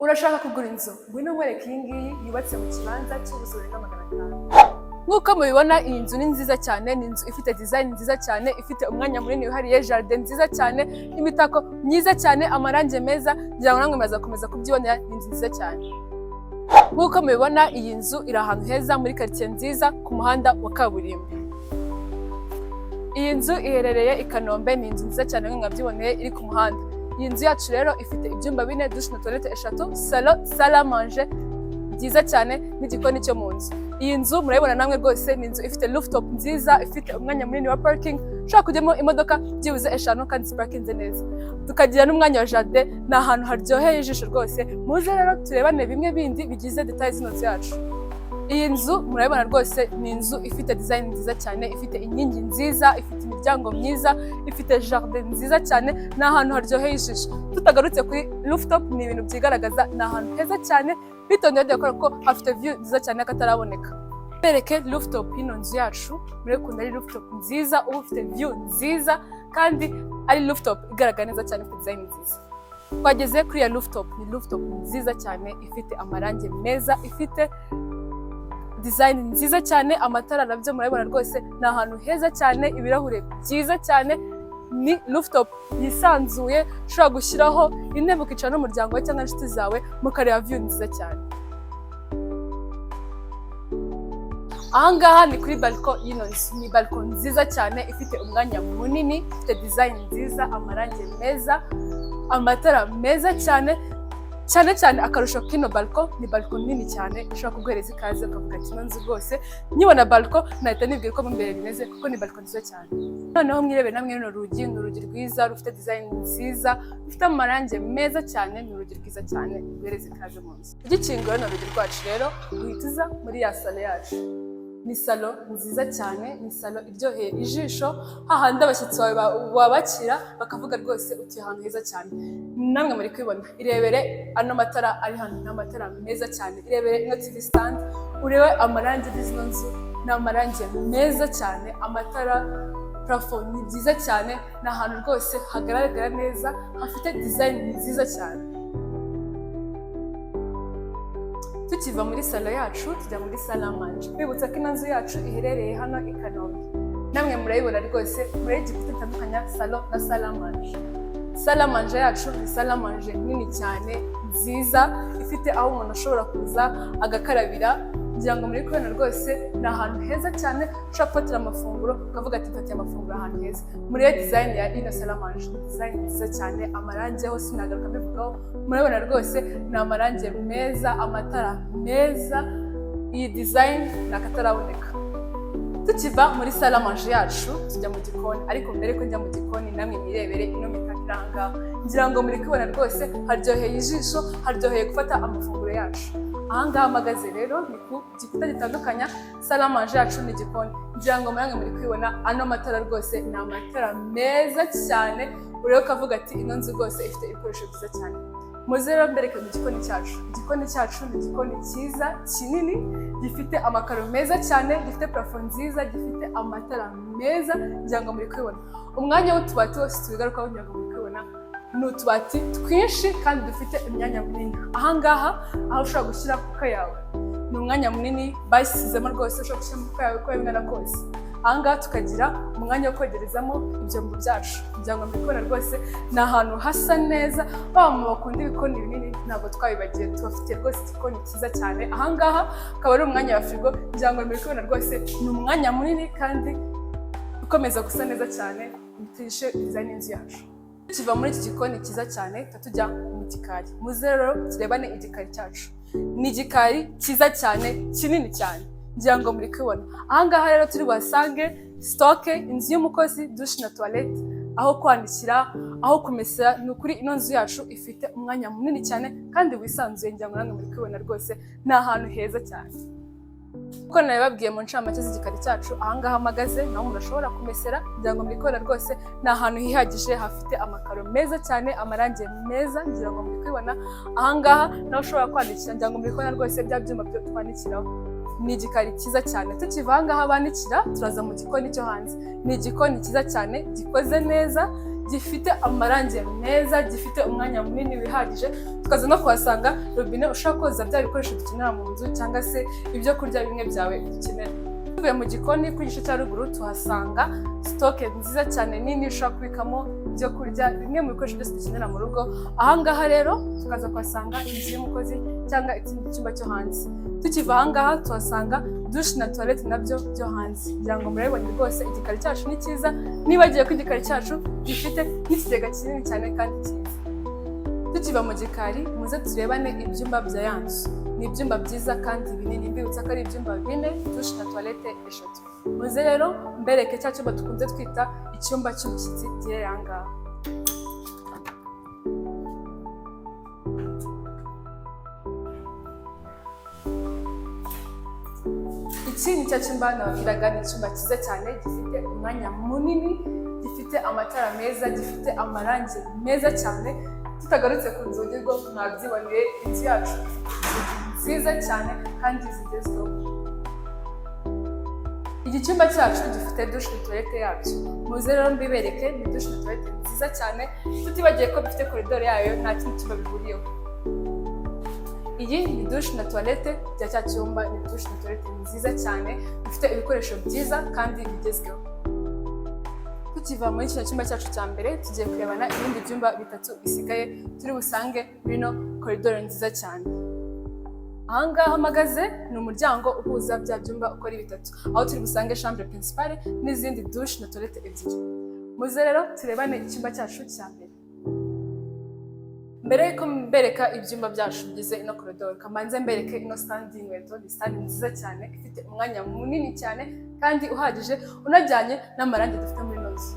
Urashaka kugura inzu ngwino nkwereke iyi ngiyi yubatse mu kibanza cy'ubuso burenga 500. Nk'uko mubibona iyi nzu ni nziza cyane, ni inzu ifite design nziza cyane, ifite umwanya munini wihariye, jardin nziza cyane, imitako myiza cyane, amarange meza, ngira ngo namwe mazakomeza kubyibonera, ni inzu nziza cyane. Nk'uko mubibona iyi nzu iri ahantu heza muri quartier nziza ku muhanda wa kaburimbo. Iyi nzu iherereye i Kanombe, ni inzu nziza cyane nk'uko mwabyiboneye iri ku muhanda. Iyi nzu yacu rero ifite ibyumba 4, douche na toilette 3, salle à manger byiza cyane n'igikoni cyo mu nzu. Iyi nzu murayibona namwe rwose, ni inzu ifite rooftop nziza, ifite umwanya munini wa parking, ushaka kujyamo imodoka byibuze 5 kandi ziparkinze neza. Tukagira n'umwanya wa jardin, ni ahantu haryoheye ijisho rwose. Muze rero turebane bimwe bindi bigize details zino nzu yacu. Iyi nzu murayibona rwose, ni inzu ifite design nziza cyane, ifite inkingi nziza, ifite imiryango myiza, ifite jardin nziza cyane, ni ahantu haryoheye ijisho. Tutagarutse kuri rooftop, ni ibintu byigaragaza, ni ahantu heza cyane, bitondeye dukora ko hafite view nziza cyane akataraboneka. Bereke rooftop y'ino nzu yacu, murekunda ari rooftop nziza, uba ufite view nziza kandi ari rooftop igaragara neza cyane, ifite design nziza. Twageze kuri ya rooftop, ni rooftop nziza cyane, ifite amarange meza, ifite design nziza cyane, amatara nabyo murabibona rwose, ni ahantu heza cyane, ibirahure byiza cyane, ni rooftop yisanzuye, ushobora gushyiraho intebe ukicara n'umuryango wawe cyangwa inshuti zawe mukareba view nziza cyane. Ahangaha ni kuri balcon y'ino nzu, ni balcon nziza cyane, ifite umwanya munini, ifite design nziza, amarange meza, amatara meza cyane cyane. Akarusho k'ino balcon, ni balcon nini cyane, ushobora kuguhereza ikaze ukavuga ati ino nzu rwose nyibona balcon nahita nibwira ko mu imbere bimeze, kuko ni balcon nziza cyane. Noneho mwirebe namwe runo rugi, ni urugi rwiza, rufite design nziza, rufite amarange meza cyane, ni urugi rwiza cyane, uguhereza ikaze mu nzu. Ugikingura runo rugi rwacu rero uhita uza muri ya salo yacu. Ni salo nziza cyane, ni salo iryoheye ijisho, hahandi abashyitsi wabakira bakavuga rwose utuye ahantu heza cyane. Namwe muri kwibona, irebere ano matara ari hano, ni amatara meza cyane, irebere ino TV stand, urebe amarange y'izino nzu, ni amarange meza cyane, amatara, plafond ni byiza cyane, ni ahantu rwose hagaragara neza, hafite design nziza cyane. Tukiva muri salo yacu tujya muri salle à manger. Bibutsa ko ino nzu yacu iherereye hano i Kanombe. Namwe murayibona rwose, murayigi gutandukanya salo na salle à manger. Salle à manger yacu ni salle à manger nini cyane, nziza, ifite aho umuntu ashobora kuza agakarabira. Ngira ngo muri kubona rwose, ni ahantu heza cyane, ushobora gufatira amafunguro ukavuga ati mfatiye amafunguro ahantu heza. Muri design ya ino salle à manger, design nziza cyane, amarange hose sinagaruka mbivugaho, murabona rwose ni amarange meza, amatara meza, iyi design nakataraboneka. Tukiva muri salle à manger yacu tujya mu gikoni, ariko mbere ko njya mu gikoni namwe mwirebere ino mitako iranga. Ngira ngo muri kubona rwose haryoheye ijisho, haryoheye gufata amafunguro yacu. Ahangaha mpagaze rero ni ku gikuta gitandukanya salle à manger yacu n'igikoni. Ngira ngo namwe muri kwibona ano matara rwose, ni amatara meza cyane, urebe ukavuga ati ino nzu rwose ifite ibikoresho byiza cyane. Muze rero mbereke mu gikoni cyacu. Igikoni cyacu ni igikoni cyiza, kinini, gifite amakaro meza cyane, gifite plafond nziza, gifite amatara meza. Ngira ngo muri kwibona umwanya w'utubati wose tubigarukaho, ngira ngo muri kwibona ni utubati twinshi kandi dufite imyanya minini. Ahangaha aho ushobora gushyira kuka yawe, ni umwanya munini basizemo rwose, ushobora gushyira kuka yawe uko bingana kose. Ahangaha tukagira umwanya wo kogerezamo ibyombo byacu. Ngira ngo mbikora rwose, ni ahantu hasa neza, baba mu bakunda ibikoni binini ntabwo twabibagiye, tubafite rwose igikoni cyiza cyane. Ahangaha akaba ari umwanya wa frigo. Ngira ngo mbikora rwose, ni umwanya munini kandi ukomeza gusa neza cyane, mutishe design y'inzu yacu. Tukiva muri iki gikoni cyiza cyane tujya mu gikari. Muze rero turebane igikari cyacu. Ni igikari cyiza cyane, kinini cyane, ngira ngo muri kubona. Ahangaha rero turi buhasange stock, inzu y'umukozi, douche na toilette, aho kwandikira, aho kumesera. Ni ukuri ino nzu yacu ifite umwanya munini cyane kandi wisanzuye. Ngira ngo namwe muri kubona rwose, ni ahantu heza cyane. Uko nabibabwiye mu ncamake z'igikari cyacu, ahangaha mpagaze naho umuntu ashobora kumesera. Ngira ngo muri kubona rwose, ni ahantu hihagije, hafite amakaro meza cyane, amarange meza. Ngira ngo muri kubona ahangaha naho ushobora kwandikira. Ngira ngo muri kubona rwose bya byuma byo twandikiraho. Ni igikari cyiza cyane. Tukiva ahangaha banikira turaza mu gikoni cyo hanze. Ni igikoni cyiza cyane, gikoze neza, gifite amarangi meza, gifite umwanya munini wihagije, tukaza no kuhasanga robine ushobora koza bya bikoresho dukenera mu nzu cyangwa se ibyo kurya bimwe byawe dukenera. Tuvuye mu gikoni ku gice cya ruguru tuhasanga sitoke nziza cyane nini ushobora kubikamo ibyo kurya, bimwe mu bikoresho byose dukenera mu rugo. Ahangaha rero tukaza kuhasanga inzu y'umukozi cyangwa ikindi cyumba cyo hanze. Tukiva ahangaha tuhasanga dushe na toilette nabyo byo hanze. Kugira ngo murabibone rwose igikari cyacu ni cyiza, nibagiye ko igikari cyacu gifite n'ikigega kinini cyane kandi cyiza. Tukiva mu gikari muze turebane ibyumba bya ya nzu. Ni ibyumba byiza kandi binini, mbibutsa ko ari ibyumba 4, dushe na toilette 3. Muze rero mbereke cya cyumba dukunze twita icyumba cy'umushyitsi giherereye ahangaha. Iki ni cya cyumba nababwiraga, ni icyumba cyiza cyane gifite umwanya munini, gifite amatara meza, gifite amarangi meza cyane. Tutagarutse ku nzugi rwo mwabyiboneye, inzu yacu nziza cyane kandi zigezweho. Iki cyumba cyacu gifite dushe na toilette yabyo. Muze rero mbibereke, ni dushe na toilette nziza cyane, tutibagiye ko bifite koridoro yayo, nta kindi cyumba bihuriyeho. Iyi ni dushe na toilette bya cya cyumba, ni dushe na toilette nziza cyane, bifite ibikoresho byiza kandi bigezweho. Tukiva muri kino cyumba cyacu cya mbere, tugiye kurebana ibindi byumba 3 bisigaye turi busange muri no koridoro nziza cyane. Ahangaha mpagaze ni umuryango uhuza bya byumba uko ari 3, aho turi busange chambre principale n'izindi dushe na toilette 2. Muze rero turebane icyumba cyacu cya mbere. Mbere yuko mbereka ibyumba byacu bigize ino koridoro, kamanze mbereke ino stand y'inkweto. Ni stand nziza cyane ifite umwanya munini cyane kandi uhagije, unajyanye n'amarangi dufite muri ino nzu.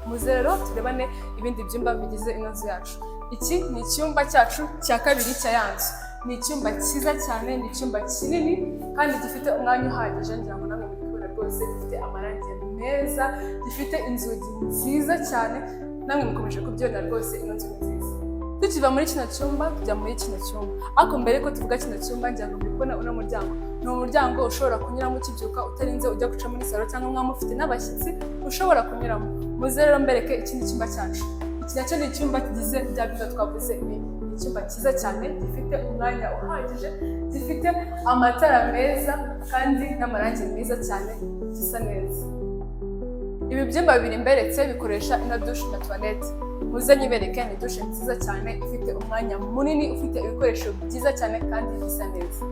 Muze rero turebane ibindi byumba bigize ino nzu yacu. Iki ni icyumba cyacu cya kabiri cya ya nzu. Ni icyumba cyiza cyane, ni icyumba kinini kandi gifite umwanya uhagije, ngira ngo namwe muri kubona rwose gifite amarangi meza, gifite inzugi nziza cyane, namwe mukomeje kubyibona rwose ino nzu ni nziza. Tukiva muri kino cyumba tujya muri kino cyumba, ariko mbere ko tuvuga kino cyumba ngira ngo mubibona uno muryango. Ni umuryango ushobora kunyuramo ukibyuka utarinze ujya guca muri salo, cyangwa mwaba mufite n'abashyitsi ushobora kunyuramo. Muze rero mbereke ikindi cyumba cyacu. Iki nacyo ni icyumba kigize bya byumba twavuze. Ni icyumba cyiza cyane gifite umwanya uhagije, gifite amatara meza kandi n'amarangi meza cyane, gisa neza. Ibi byumba bibiri mberetse bikoresha ino dushe na toilette. Muze nyibereke, ni dushe nziza cyane ifite umwanya munini, ufite ibikoresho byiza cyane kandi bisa neza.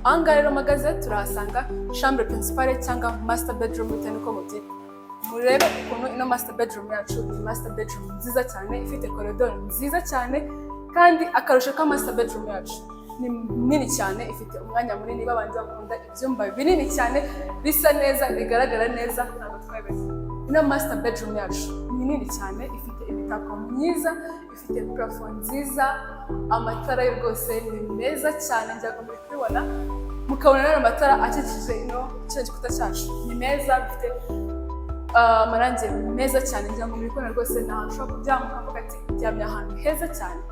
Ahangaha rero mpagaze turahasanga chambre principale cyangwa master bedroom bitewe n'uko mubyita. Murebe ukuntu ino master bedroom yacu ni master bedroom nziza cyane, ifite koridoro nziza cyane, kandi akarusho ka master bedroom yacu ni nini cyane, ifite umwanya munini. Babandi bakunda ibyumba binini cyane bisa neza, bigaragara neza, ntabwo twabeze. Ino master bedroom yacu ni nini cyane, ifite imitako myiza, ifite plafond nziza, amatara yo rwose ni meza cyane, njya muri kubibona mukabona rero amatara akikije ino kino gikuta cyacu ni meza, bifite amarangi meza cyane, njya muri kubibona rwose ni ahantu ushobora kuryama ukavuga ati ndyamye ahantu heza cyane.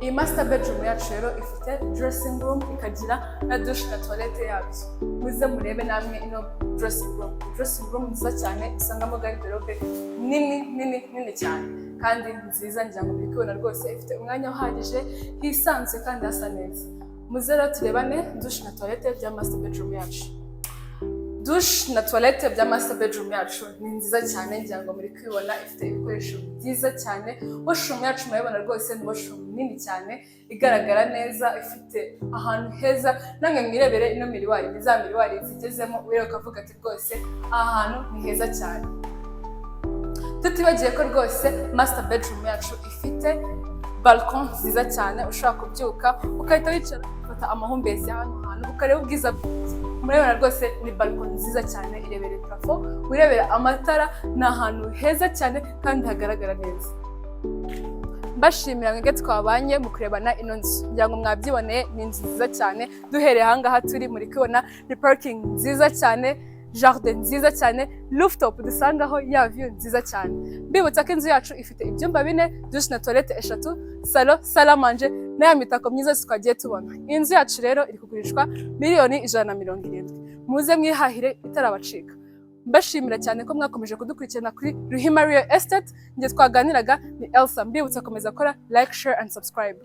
Iyi master bedroom yacu rero ifite dressing room, ikagira na dushe na toilette yabyo. Muze murebe namwe ino dressing room. Dressing room nziza cyane, isangamo garderobe nini cyane kandi nziza, ngira ngo mubikubona rwose ifite umwanya uhagije, hisanzwe kandi hasa neza. Muze rero turebane dushe na toilette bya master bedroom yacu. Dushe na toilette bya master bedroom yacu ni nziza cyane, ngira ngo muri kwibona ifite ibikoresho byiza cyane. Washroom yacu murabibona rwose ni washroom nini cyane, igaragara neza, ifite ahantu heza. Namwe mwirebere ino miriwari, ni za miriwari zigezemo ureba ukavuga ati rwose aha hantu ni heza cyane. Tutibagiye ko rwose master bedroom yacu ifite balcon nziza cyane, ushobora kubyuka ukahita wicara ufata amahumbezi y'ahantu hantu ukareba ubwiza. Murabibona rwose ni balcon nziza cyane, irebere plafond, wirebera amatara, ni ahantu heza cyane kandi hagaragara neza. Mbashimira mwebwe twabanye mu kurebana ino nzu, ngira ngo mwabyiboneye ni inzu nziza cyane. Duhereye ahangaha turi muri kubona ni parking nziza cyane, jardin nziza cyane, rooftop dusangaho ya view nziza cyane. Mbibutsa ko inzu yacu ifite ibyumba 4, dushe na toilette 3, salo, salle à manger n'aya mitako myiza twagiye tubona. Inzu yacu rero iri kugurishwa miliyoni 170. muze mwihahire itarabacika. Mbashimira cyane ko mwakomeje kudukurikirana kuri Ruhima Real Estate. Njye twaganiraga ni Elsa. Mbibutsa komeza gukora like, share and subscribe.